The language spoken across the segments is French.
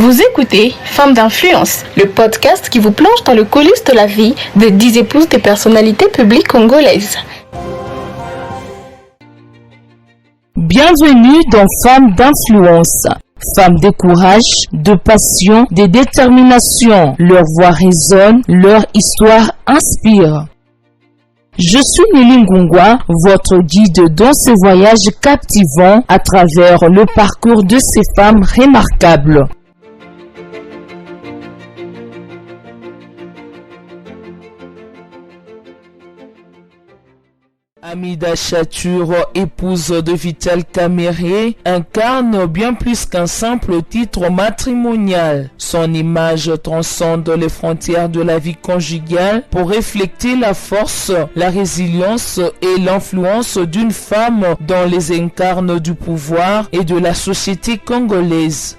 Vous écoutez Femmes d'influence, le podcast qui vous plonge dans le coulisses de la vie de 10 épouses des personnalités publiques congolaises. Bienvenue dans Femmes d'influence. Femmes de courage, de passion, de détermination. Leur voix résonne, leur histoire inspire. Je suis Nelly Ngungwa, votre guide dans ce voyage captivant à travers le parcours de ces femmes remarquables. Amida Chature, épouse de Vital Kamerhe, incarne bien plus qu'un simple titre matrimonial. Son image transcende les frontières de la vie conjugale pour refléter la force, la résilience et l'influence d'une femme dans les incarnes du pouvoir et de la société congolaise.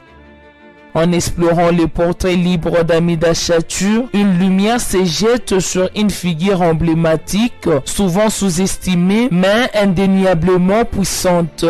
En explorant les portraits libres d'Amida Chature, une lumière se jette sur une figure emblématique, souvent sous-estimée, mais indéniablement puissante.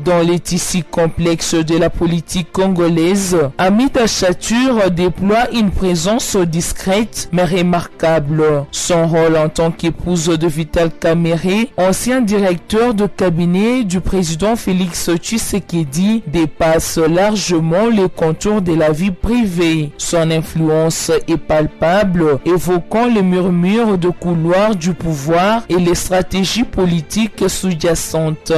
Dans les tissus complexes de la politique congolaise, Amida Chature déploie une présence discrète mais remarquable. Son rôle en tant qu'épouse de Vital Kamerhe, ancien directeur de cabinet du président Félix Tshisekedi, dépasse largement les contours de la vie privée. Son influence est palpable, évoquant les murmures de couloirs du pouvoir et les stratégies politiques sous-jacentes.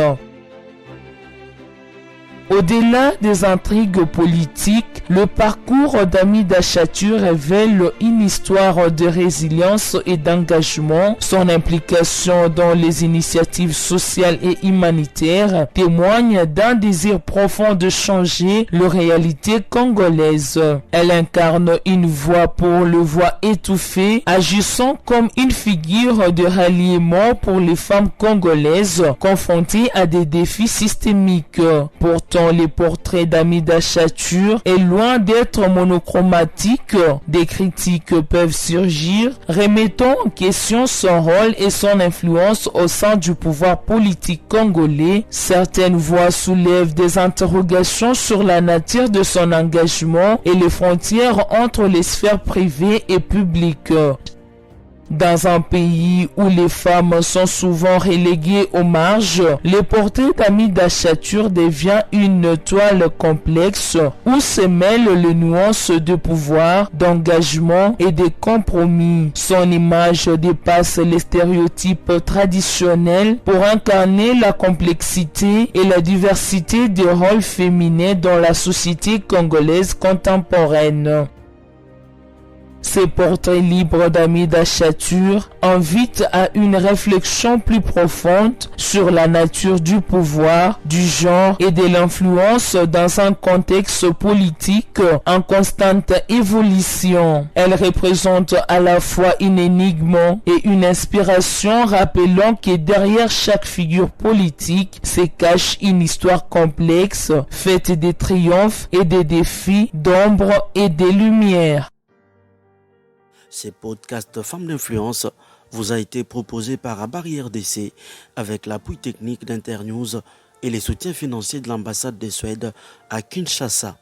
Au-delà des intrigues politiques, le parcours d'Amida Chature révèle une histoire de résilience et d'engagement. Son implication dans les initiatives sociales et humanitaires témoigne d'un désir profond de changer la réalité congolaise. Elle incarne une voix pour les voix étouffées, agissant comme une figure de ralliement pour les femmes congolaises confrontées à des défis systémiques. Pourtant, les portraits d'Amida Chature est loin d'être monochromatiques. Des critiques peuvent surgir, remettant en question son rôle et son influence au sein du pouvoir politique congolais. Certaines voix soulèvent des interrogations sur la nature de son engagement et les frontières entre les sphères privées et publiques. Dans un pays où les femmes sont souvent reléguées aux marges, le portrait d'Amida Chature devient une toile complexe où se mêlent les nuances de pouvoir, d'engagement et de compromis. Son image dépasse les stéréotypes traditionnels pour incarner la complexité et la diversité des rôles féminins dans la société congolaise contemporaine. Ces portraits libres d'Amida Chature invitent à une réflexion plus profonde sur la nature du pouvoir, du genre et de l'influence dans un contexte politique en constante évolution. Elles représentent à la fois une énigme et une inspiration, rappelant que derrière chaque figure politique se cache une histoire complexe, faite de triomphes et de défis, d'ombre et de lumière. Ce podcast Femmes d'influence vous a été proposé par Abari RDC avec l'appui technique d'Internews et les soutiens financiers de l'ambassade de Suède à Kinshasa.